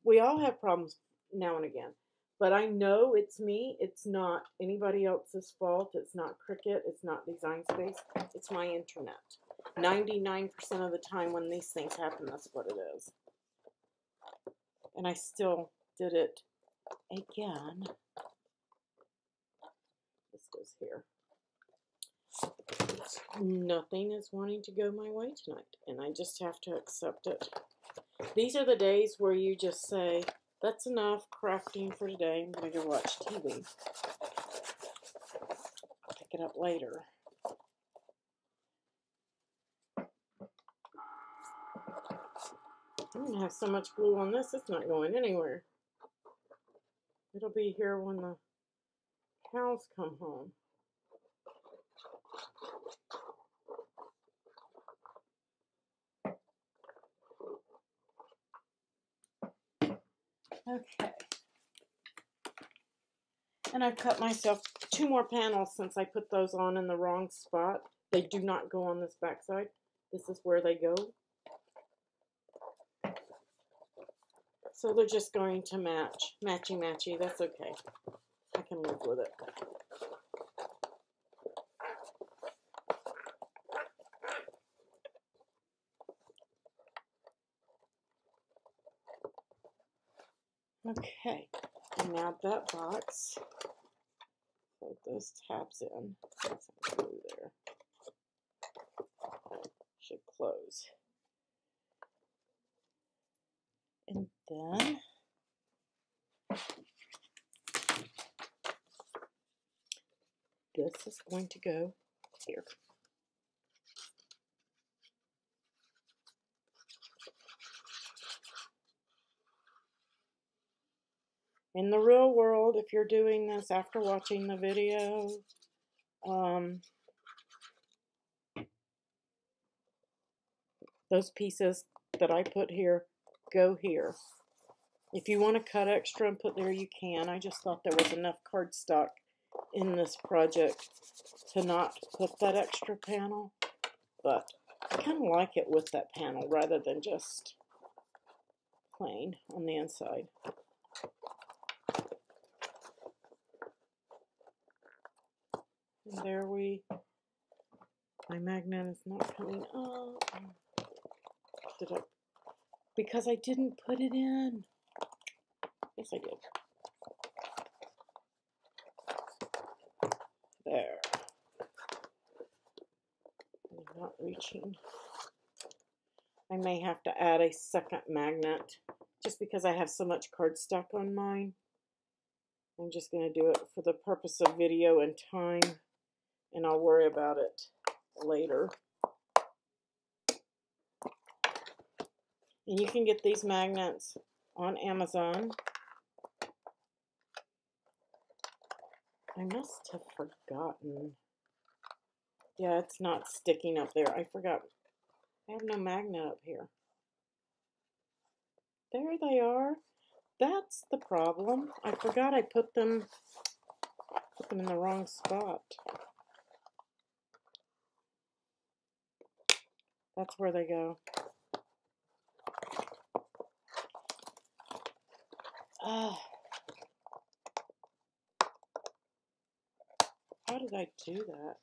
We all have problems now and again. But I know it's me. It's not anybody else's fault. It's not Cricut. It's not Design Space. It's my internet. 99% of the time when these things happen, that's what it is. And I still did it again. This goes here. Nothing is wanting to go my way tonight, and I just have to accept it. These are the days where you just say, that's enough crafting for today. I'm going to go watch TV. Pick it up later. have so much glue on this, it's not going anywhere. It'll be here when the cows come home. Okay. And I've cut myself 2 more panels since I put those on in the wrong spot. They do not go on this back side. This is where they go. So they're just going to match. Matchy-matchy. That's okay. I can live with it. Okay. And now that box, put those tabs in. Put some glue there. Should close. And then this is going to go here. In the real world, if you're doing this after watching the video, those pieces that I put here go here. If you want to cut extra and put there, you can. I just thought there was enough cardstock in this project to not put that extra panel, but I kind of like it with that panel rather than just plain on the inside. And there my magnet is not coming up. Because I didn't put it in. Yes, I did. There. I'm not reaching. I may have to add a second magnet just because I have so much cardstock on mine. I'm just going to do it for the purpose of video and time, and I'll worry about it later. And you can get these magnets on Amazon. I must have forgotten. Yeah, it's not sticking up there. I forgot. I have no magnet up here. There they are. That's the problem. I forgot I put them in the wrong spot. That's where they go. How did I do that?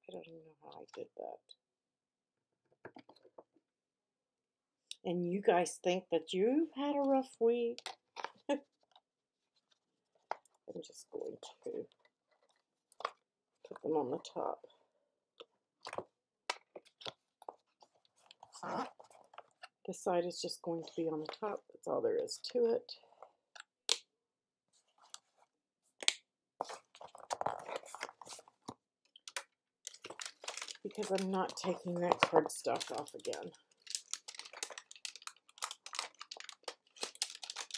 I don't even know how I did that. And you guys think that you've had a rough week? I'm just going to put them on the top. This side is just going to be on the top. That's all there is to it. Because I'm not taking that cardstock off again.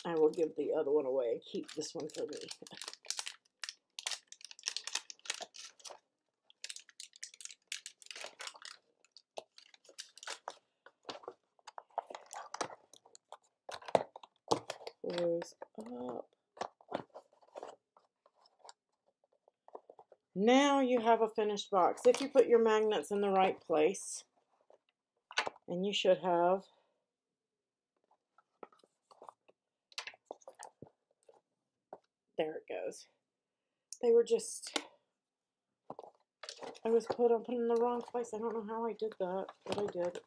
I will give the other one away and keep this one for me. Close up. Now you have a finished box. If you put your magnets in the right place, and you should have, there it goes. They were just, I was put in the wrong place. I don't know how I did that, but I did.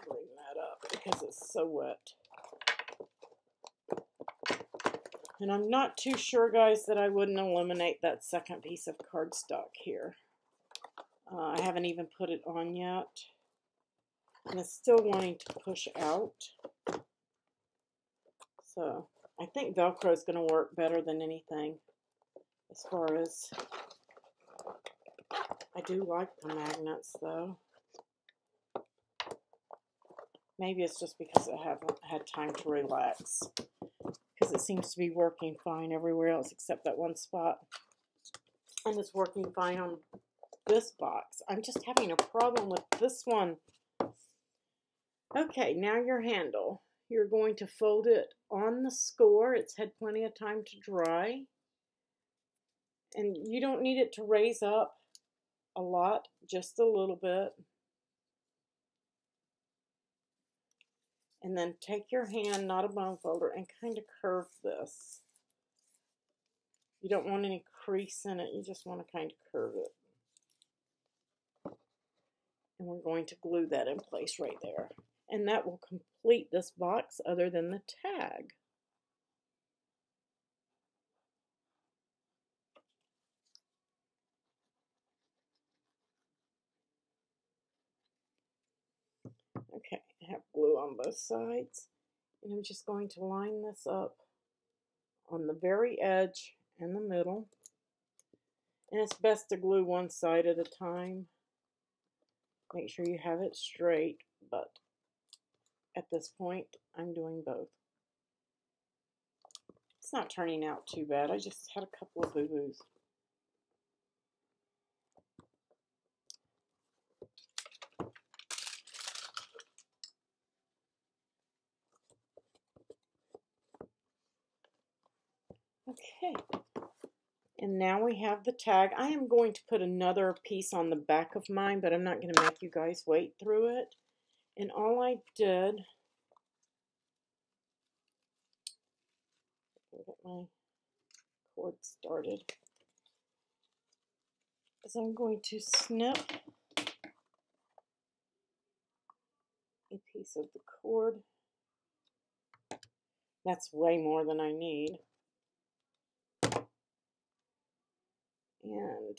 Bring that up because it's so wet. And I'm not too sure, guys, that I wouldn't eliminate that second piece of cardstock here. I haven't even put it on yet. And it's still wanting to push out. So I think Velcro is going to work better than anything. As far as, I do like the magnets though. Maybe it's just because I haven't had time to relax, because it seems to be working fine everywhere else except that one spot. And it's working fine on this box. I'm just having a problem with this one. Okay, now your handle. You're going to fold it on the score. It's had plenty of time to dry. And you don't need it to raise up a lot, just a little bit. And then take your hand, not a bone folder, and kind of curve this. You don't want any crease in it. You just want to kind of curve it. And we're going to glue that in place right there. And that will complete this box other than the tag. Okay, I have glue on both sides. And I'm just going to line this up on the very edge and the middle. And it's best to glue one side at a time. Make sure you have it straight, but at this point, I'm doing both. It's not turning out too bad. I just had a couple of boo-boos. Okay, and now we have the tag. I am going to put another piece on the back of mine, but I'm not going to make you guys wait through it. And all I did, get my cord started, is I'm going to snip a piece of the cord. That's way more than I need. And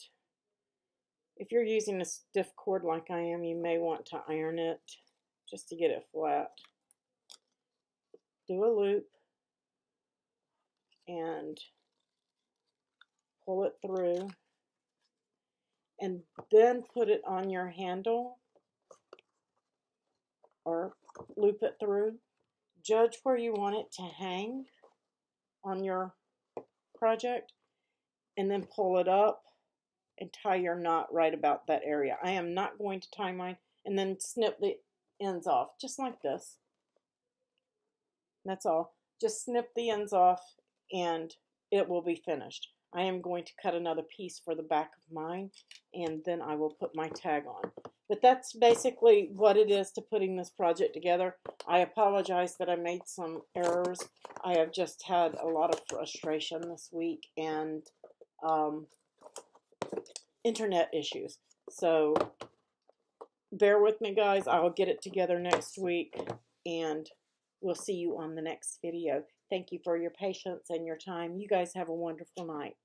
if you're using a stiff cord like I am, you may want to iron it just to get it flat. Do a loop and pull it through, and then put it on your handle or loop it through. Judge where you want it to hang on your project, and then pull it up and tie your knot right about that area. I am not going to tie mine, and then snip the ends off just like this. That's all. Just snip the ends off and it will be finished. I am going to cut another piece for the back of mine, and then I will put my tag on. But that's basically what it is to putting this project together. I apologize that I made some errors. I have just had a lot of frustration this week and internet issues. So bear with me, guys. I'll get it together next week, and we'll see you on the next video. Thank you for your patience and your time. You guys have a wonderful night.